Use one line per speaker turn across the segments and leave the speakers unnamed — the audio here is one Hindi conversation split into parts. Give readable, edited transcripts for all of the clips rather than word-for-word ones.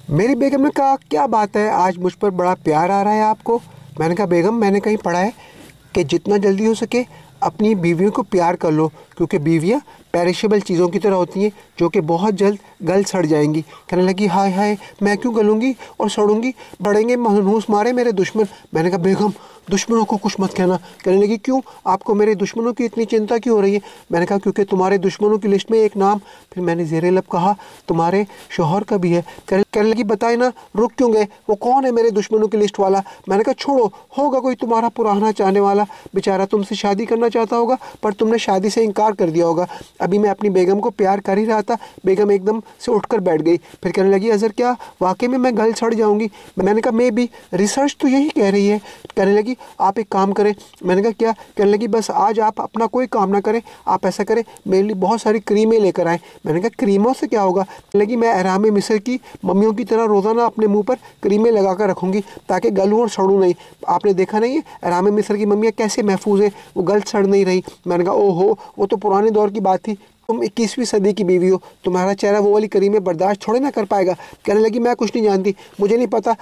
मेरी बेगम ने कहा, क्या बात है, आज मुझ पर बड़ा प्यार आ रहा है आपको। मैंने कहा, बेगम मैंने कहीं पढ़ा है कि जितना जल्दी हो सके अपनी बीवियों को प्यार कर लो, क्योंकि बीवियाँ पेरिशेबल चीज़ों की तरह होती हैं जो कि बहुत जल्द गल सड़ जाएंगी। कहने लगी, हाय हाय, मैं क्यों गलूंगी और सड़ूंगी, बढ़ेंगे मनहूस मारे मेरे दुश्मन। मैंने कहा, बेगम दुश्मनों को कुछ मत कहना। कहने लगी, क्यों, आपको मेरे दुश्मनों की इतनी चिंता क्यों हो रही है। मैंने कहा, क्योंकि तुम्हारे दुश्मनों की लिस्ट में एक नाम। फिर मैंने ज़ेरे लब कहा, तुम्हारे शोहर का भी है। कहने लगी, बताए ना, रुक क्यों गए, वो कौन है मेरे दुश्मनों की लिस्ट वाला। मैंने कहा, छोड़ो, होगा कोई तुम्हारा पुराना चाहने वाला, बेचारा तुमसे शादी करना चाहता होगा पर तुमने शादी से इनकार कर दिया होगा। अभी मैं अपनी बेगम को प्यार कर ही रहा था, बेगम एकदम से उठकर बैठ गई। फिर कहने लगी, अज़र क्या वाकई में मैं गल सड़ जाऊंगी। मैंने कहा, मैं भी, रिसर्च तो यही कह रही है। कहने लगी, आप एक काम करें। मैंने कहा, क्या। कहने लगी, बस आज आप अपना कोई काम ना करें, आप ऐसा करें, मेरे लिए बहुत सारी क्रीमें लेकर आएँ। मैंने कहा, क्रीमों से क्या होगा। कहने लगी, मैं अहराम मिस्र की मम्मियों की तरह रोज़ाना अपने मुंह पर क्रीमें लगा कर रखूँगी ताकि गलूँ और सड़ूँ नहीं। आपने देखा नहीं है अहराम मिस्र की मम्मियाँ कैसे महफूज हैं, वो गल सड़ नहीं रही। मैंने कहा, ओहो, वो तो पुराने दौर की बात थी, तुम 21वीं सदी की बीवी हो, तुम्हारा चेहरा वो वाली क्रीमें बर्दाश्त थोड़े ना कर पाएगा। कहने लगी, मैं कुछ नहीं जानती, मुझे नहीं पता,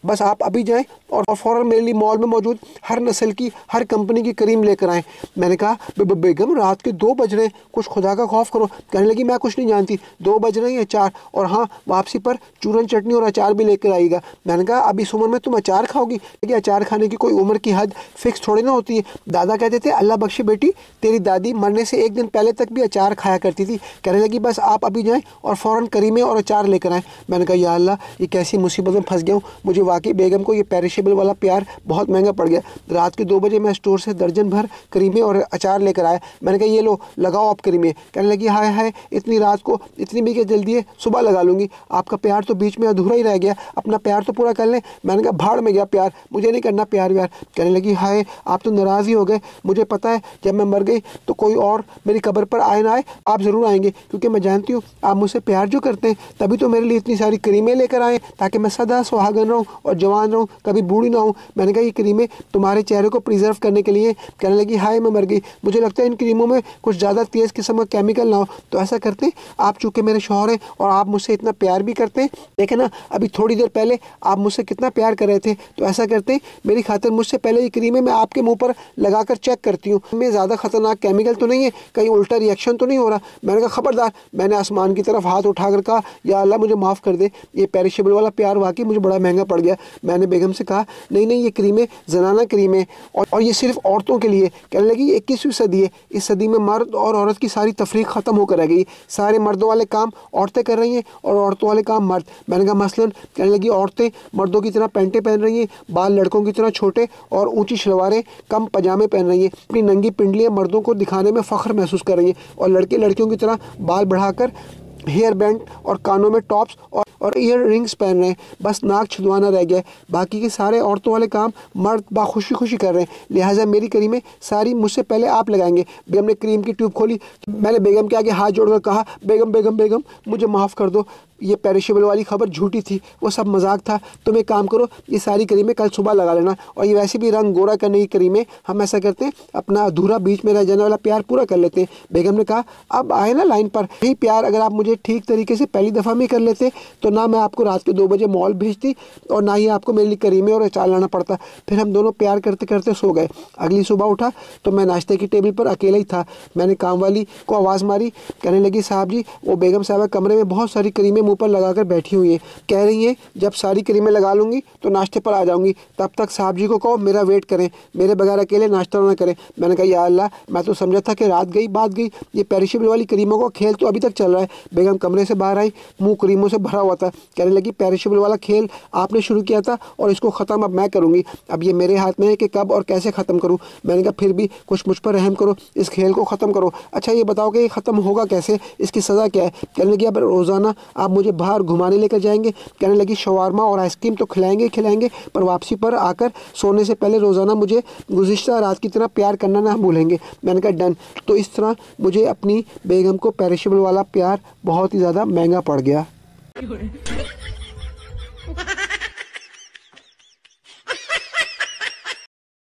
बस आप अभी जाएं और फ़ौरन मेरे लिए मॉल में मौजूद हर नस्ल की, हर कंपनी की क्रीम लेकर आएँ। मैंने कहा, बेगम रात के 2 बज रहे हैं, कुछ खुदा का खौफ करो। कहने लगी, मैं कुछ नहीं जानती, 2 बज रहे हैं 4, और हाँ, वापसी पर चूरन चटनी और अचार भी लेकर आएगा। मैंने कहा, अभी इस उम्र में तुम अचार खाओगी, लेकिन अचार खाने की कोई उम्र की हद फिक्स थोड़ी ना होती है। दादा कहते थे, अल्लाह बख्शे बेटी, तेरी दादी मरने से 1 दिन पहले तक भी अचार खाया करती थी। कहने लगी, बस आप अभी जाएँ और फ़ौरन करीमें और अचार लेकर आएँ। मैंने कहा, या अल्लाह, ये कैसी मुसीबत में फंस गया हूँ। मुझे वाकई बेगम को ये पेरिशेबल वाला प्यार बहुत महंगा पड़ गया। रात के 2 बजे मैं स्टोर से दर्जन भर क्रीमें और अचार लेकर आया। मैंने कहा, ये लो, लगाओ आप क्रीमें। कहने लगी, हाय हाय, इतनी रात को, इतनी भी क्या जल्दी है, सुबह लगा लूँगी, आपका प्यार तो बीच में अधूरा ही रह गया, अपना प्यार तो पूरा कर लें। मैंने कहा, भाड़ में गया प्यार, मुझे नहीं करना प्यार व्यार। कहने लगी, हाय, आप तो नाराज़ ही हो गए, मुझे पता है जब मैं मर गई तो कोई और मेरी कब्र पर आए ना आए, आप ज़रूर आएंगे, क्योंकि मैं जानती हूँ आप मुझसे प्यार जो करते हैं, तभी तो मेरे लिए इतनी सारी क्रीमें लेकर आए, ताकि मैं सदा सुहागन रहूँ और जवान रहूँ, कभी बूढ़ी ना हूँ। मैंने कहा, ये क्रीमें तुम्हारे चेहरे को प्रिजर्व करने के लिए। कहने लगी, हाय, मैं मर गई, मुझे लगता है इन क्रीमों में कुछ ज़्यादा तेज़ किस्म का केमिकल ना हो। तो ऐसा करते हैं, आप चूँकि मेरे शौहर हैं और आप मुझसे इतना प्यार भी करते हैं, देखे ना अभी थोड़ी देर पहले आप मुझसे कितना प्यार कर रहे थे, तो ऐसा करते हैं, मेरी खातिर मुझसे पहले ये क्रीमें मैं आपके मुँह पर लगा कर चेक करती हूँ, में ज़्यादा खतरनाक केमिकल तो नहीं है, कहीं उल्टा रिएक्शन तो नहीं हो रहा। मैंने कहा, खबरदार। मैंने आसमान की तरफ हाथ उठाकर कहा, या अल्लाह मुझे माफ़ कर दे, ये पेरिशेबल वाला प्यार वाकई मुझे बड़ा महंगा पड़ गया। मैंने बेगम से कहा, नहीं नहीं, ये क्रीमें ज़नाना क्रीमें और ये सिर्फ औरतों के लिए। कहने लगी, 21वीं सदी है, इस सदी में मर्द और औरत की सारी तफरीक ख़त्म होकर रह गई, सारे मर्दों वाले काम औरतें कर रही हैं और औरतों वाले काम मर्द। मैंने कहा, मसलन। कहने लगी, औरतें मर्दों की तरह पैंटें पहन रही हैं, बाल लड़कों की तरह छोटे और ऊंची शलवारें, कम पजामे पहन रही हैं, अपनी नंगी पिंडलियाँ मर्दों को दिखाने में फ़ख्र महसूस कर रही हैं, और लड़के लड़कियों की तरह बाल बढ़ाकर हेयर बैंड और कानों में टॉप्स और ईयर रिंग्स पहन रहे हैं, बस नाक छिदवाना रह गया है। बाकी के सारे औरतों वाले काम मर्द बाखुशी खुशी कर रहे हैं, लिहाजा मेरी क्रीमें सारी मुझसे पहले आप लगाएंगे। बेगम ने क्रीम की ट्यूब खोली, मैंने बेगम के आगे हाथ जोड़कर कहा, बेगम बेगम बेगम, मुझे माफ़ कर दो, ये पेरिशेबल वाली खबर झूठी थी, वो सब मजाक था। तुम एक काम करो, ये सारी क्रीमें कल सुबह लगा लेना, और ये वैसे भी रंग गोरा करने की क्रीमें, हम ऐसा करते हैं, अपना अधूरा बीच में रह जाने वाला प्यार पूरा कर लेते हैं। बेगम ने कहा, अब आए ना लाइन पर, यही प्यार अगर आप मुझे ठीक तरीके से पहली दफ़ा में कर लेते तो ना मैं आपको रात के 2 बजे मॉल भेजती और ना ही आपको मेरे लिए क्रीमें और अचार लाना पड़ता। फिर हम दोनों प्यार करते करते सो गए। अगली सुबह उठा तो मैं नाश्ते की टेबल पर अकेला ही था। मैंने काम वाली को आवाज़ मारी, कहने लगी, साहब जी, वो बेगम साहबा कमरे में बहुत सारी क्रीमें मुँह पर लगाकर बैठी हुई हैं, कह रही हैं जब सारी क्रीमें लगा लूँगी तो नाश्ते पर आ जाऊँगी, तब तक साहब जी को कहो मेरा वेट करें, मेरे बगैर अकेले नाश्ता ना करें। मैंने कहा, या अल्लाह, मैं तो समझा था कि रात गई बात गई, ये पेरिशेबल वाली क्रीमों का खेल तो अभी तक चल रहा है। बेगम कमरे से बाहर आई, मुंह क्रीमों से भरा हुआ था। कहने लगी, पेरिशेबल वाला खेल आपने शुरू किया था और इसको ख़त्म अब मैं करूँगी, अब ये मेरे हाथ में है कि कब और कैसे ख़त्म करूँ। मैंने कहा, फिर भी कुछ मुझ पर रहम करो, इस खेल को ख़त्म करो। अच्छा ये बताओ कि ये ख़त्म होगा कैसे, इसकी सज़ा क्या है। कहने लगी, अब रोज़ाना आप मुझे बाहर घुमाने लेकर जाएंगे। कहने लगी, शवारमा और आइसक्रीम तो खिलाएंगे खिलाएंगे, पर वापसी पर आकर सोने से पहले रोज़ाना मुझे गुज़िश्ता रात की तरह प्यार करना ना भूलेंगे। मैंने कहा, डन। तो इस तरह मुझे अपनी बेगम को पेरिशेबल वाला प्यार बहुत ही ज़्यादा महंगा पड़ गया।